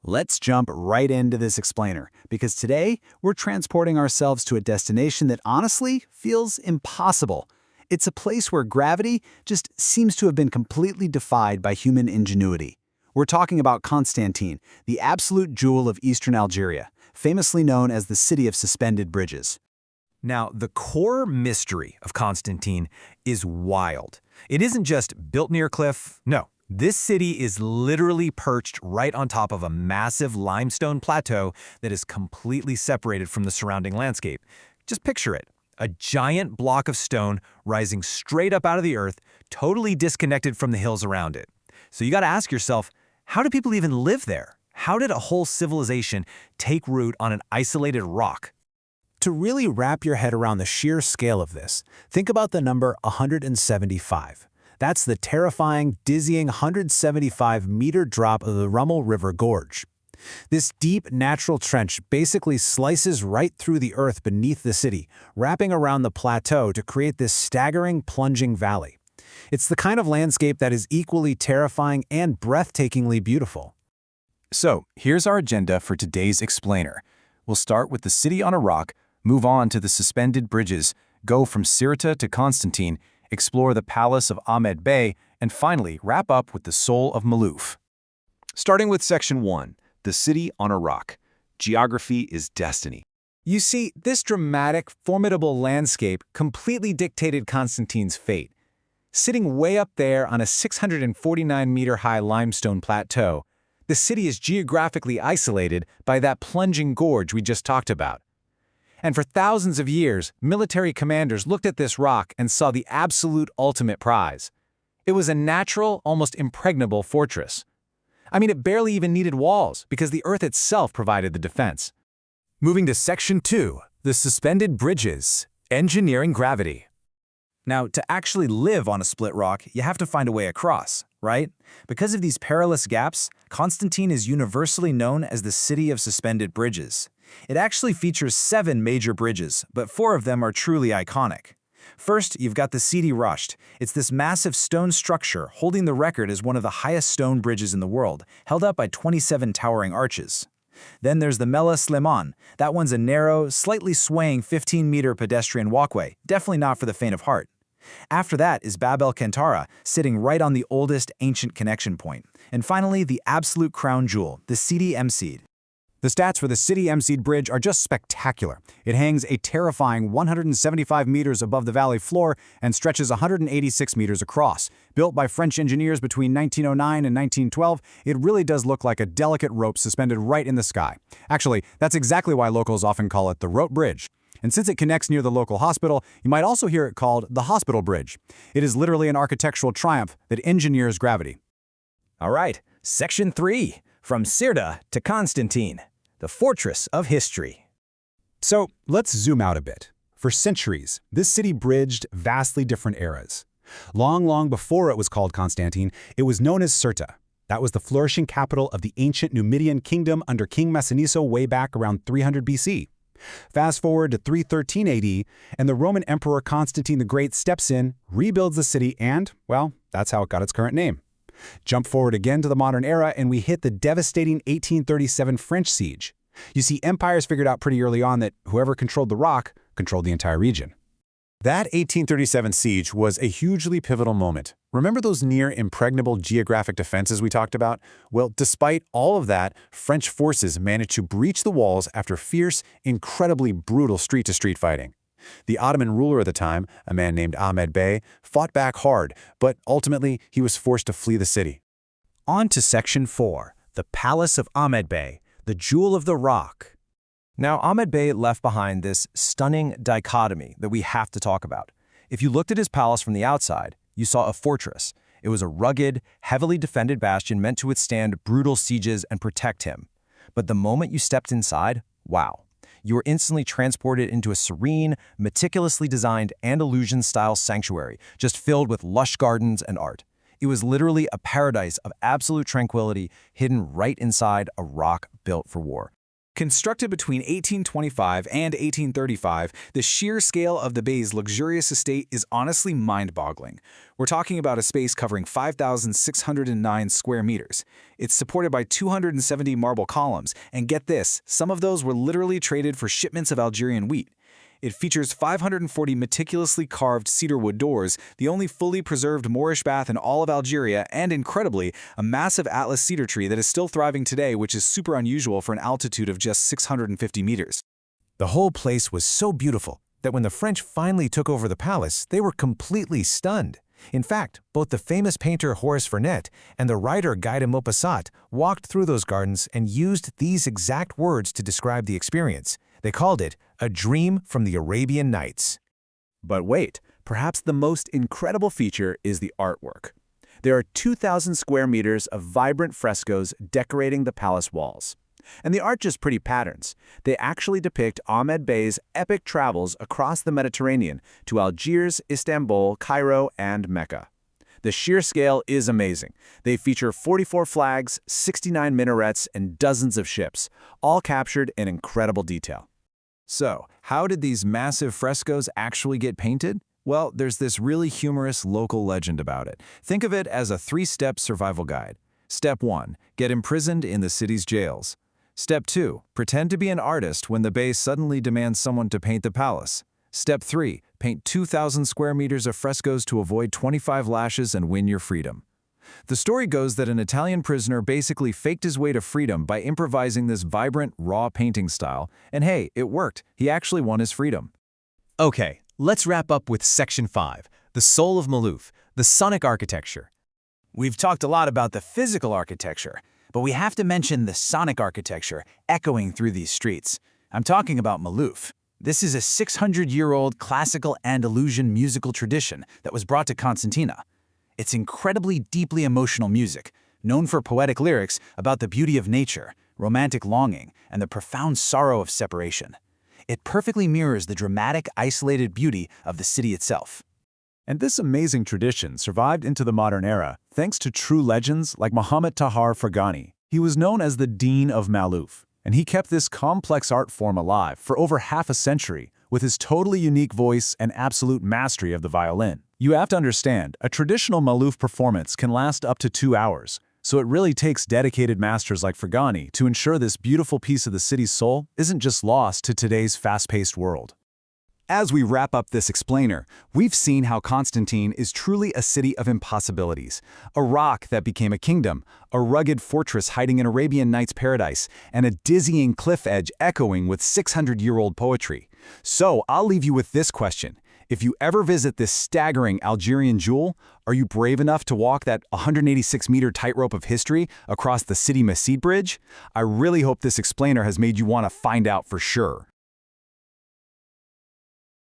Let's jump right into this explainer, because today we're transporting ourselves to a destination that honestly feels impossible. It's a place where gravity just seems to have been completely defied by human ingenuity. We're talking about Constantine, the absolute jewel of eastern Algeria, famously known as the city of suspended bridges. Now, the core mystery of Constantine is wild. It isn't just built near a cliff. No, this city is literally perched right on top of a massive limestone plateau that is completely separated from the surrounding landscape. Just picture it. A giant block of stone rising straight up out of the earth, totally disconnected from the hills around it. So you got to ask yourself, how do people even live there? How did a whole civilization take root on an isolated rock? To really wrap your head around the sheer scale of this, think about the number 175. That's the terrifying, dizzying 175-meter drop of the Rummel River Gorge. This deep, natural trench basically slices right through the earth beneath the city, wrapping around the plateau to create this staggering, plunging valley. It's the kind of landscape that is equally terrifying and breathtakingly beautiful. So, here's our agenda for today's explainer. We'll start with the city on a rock, move on to the suspended bridges, go from Sirte to Constantine, explore the palace of Ahmed Bey, and finally wrap up with the soul of Malouf. Starting with Section 1, the city on a rock. Geography is destiny. You see, this dramatic, formidable landscape completely dictated Constantine's fate. Sitting way up there on a 649-meter-high limestone plateau, the city is geographically isolated by that plunging gorge we just talked about. And for thousands of years, military commanders looked at this rock and saw the absolute ultimate prize. It was a natural, almost impregnable fortress. I mean, it barely even needed walls because the earth itself provided the defense. Moving to Section 2, the suspended bridges. Engineering gravity. Now, to actually live on a split rock, you have to find a way across, right? Because of these perilous gaps, Constantine is universally known as the city of suspended bridges. It actually features 7 major bridges, but 4 of them are truly iconic. First, you've got the Sidi Rasht. It's this massive stone structure holding the record as one of the highest stone bridges in the world, held up by 27 towering arches. Then there's the Mela Slimane. That one's a narrow, slightly swaying 15-meter pedestrian walkway, definitely not for the faint of heart. After that is Bab el-Kantara, sitting right on the oldest ancient connection point. And finally, the absolute crown jewel, the Sidi Emsid. The stats for the Sidi Emsid Bridge are just spectacular. It hangs a terrifying 175 meters above the valley floor and stretches 186 meters across. Built by French engineers between 1909 and 1912, it really does look like a delicate rope suspended right in the sky. Actually, that's exactly why locals often call it the Rope Bridge. And since it connects near the local hospital, you might also hear it called the Hospital Bridge. It is literally an architectural triumph that engineers gravity. All right, Section 3, from Sirte to Constantine, the fortress of history. So let's zoom out a bit. For centuries, this city bridged vastly different eras. Long before it was called Constantine, it was known as Sirte. That was the flourishing capital of the ancient Numidian kingdom under King Massinissa way back around 300 BC. Fast forward to 313 AD, and the Roman Emperor Constantine the Great steps in, rebuilds the city, and, well, that's how it got its current name. Jump forward again to the modern era, and we hit the devastating 1837 French siege. You see, empires figured out pretty early on that whoever controlled the rock controlled the entire region. That 1837 siege was a hugely pivotal moment. Remember those near-impregnable geographic defenses we talked about? Well, despite all of that, French forces managed to breach the walls after fierce, incredibly brutal street-to-street fighting. The Ottoman ruler at the time, a man named Ahmed Bey, fought back hard, but ultimately he was forced to flee the city. On to Section 4, the Palace of Ahmed Bey, the Jewel of the Rock. Now, Ahmed Bey left behind this stunning dichotomy that we have to talk about. If you looked at his palace from the outside, you saw a fortress. It was a rugged, heavily defended bastion meant to withstand brutal sieges and protect him. But the moment you stepped inside, wow, you were instantly transported into a serene, meticulously designed Andalusian-style sanctuary, just filled with lush gardens and art. It was literally a paradise of absolute tranquility hidden right inside a rock built for war. Constructed between 1825 and 1835, the sheer scale of the bay's luxurious estate is honestly mind-boggling. We're talking about a space covering 5,609 square meters. It's supported by 270 marble columns, and get this, some of those were literally traded for shipments of Algerian wheat. It features 540 meticulously carved cedarwood doors, the only fully preserved Moorish bath in all of Algeria, and incredibly, a massive Atlas cedar tree that is still thriving today, which is super unusual for an altitude of just 650 meters. The whole place was so beautiful that when the French finally took over the palace, they were completely stunned. In fact, both the famous painter Horace Vernet and the writer Guy de Maupassant walked through those gardens and used these exact words to describe the experience. They called it a dream from the Arabian Nights. But wait, perhaps the most incredible feature is the artwork. There are 2,000 square meters of vibrant frescoes decorating the palace walls. And the art just pretty patterns. They actually depict Ahmed Bey's epic travels across the Mediterranean to Algiers, Istanbul, Cairo, and Mecca. The sheer scale is amazing. They feature 44 flags, 69 minarets, and dozens of ships, all captured in incredible detail. So, how did these massive frescoes actually get painted? Well, there's this really humorous local legend about it. Think of it as a 3-step survival guide. Step 1, get imprisoned in the city's jails. Step 2, pretend to be an artist when the Bey suddenly demands someone to paint the palace. Step 3, paint 2,000 square meters of frescoes to avoid 25 lashes and win your freedom. The story goes that an Italian prisoner basically faked his way to freedom by improvising this vibrant, raw painting style, and hey, it worked. He actually won his freedom. Okay, let's wrap up with Section 5, the soul of Maloof, the sonic architecture. We've talked a lot about the physical architecture, but we have to mention the sonic architecture echoing through these streets. I'm talking about Maloof. This is a 600-year-old classical Andalusian musical tradition that was brought to Constantine. It's incredibly deeply emotional music, known for poetic lyrics about the beauty of nature, romantic longing, and the profound sorrow of separation. It perfectly mirrors the dramatic, isolated beauty of the city itself. And this amazing tradition survived into the modern era thanks to true legends like Muhammad Tahar Farghani. He was known as the Dean of Maloof, and he kept this complex art form alive for over half a century with his totally unique voice and absolute mastery of the violin. You have to understand, a traditional Maloof performance can last up to 2 hours, so it really takes dedicated masters like Farghani to ensure this beautiful piece of the city's soul isn't just lost to today's fast-paced world. As we wrap up this explainer, we've seen how Constantine is truly a city of impossibilities, a rock that became a kingdom, a rugged fortress hiding in Arabian Nights' paradise, and a dizzying cliff edge echoing with 600-year-old poetry. So I'll leave you with this question. If you ever visit this staggering Algerian jewel, are you brave enough to walk that 186-meter tightrope of history across the City Messid Bridge? I really hope this explainer has made you want to find out for sure.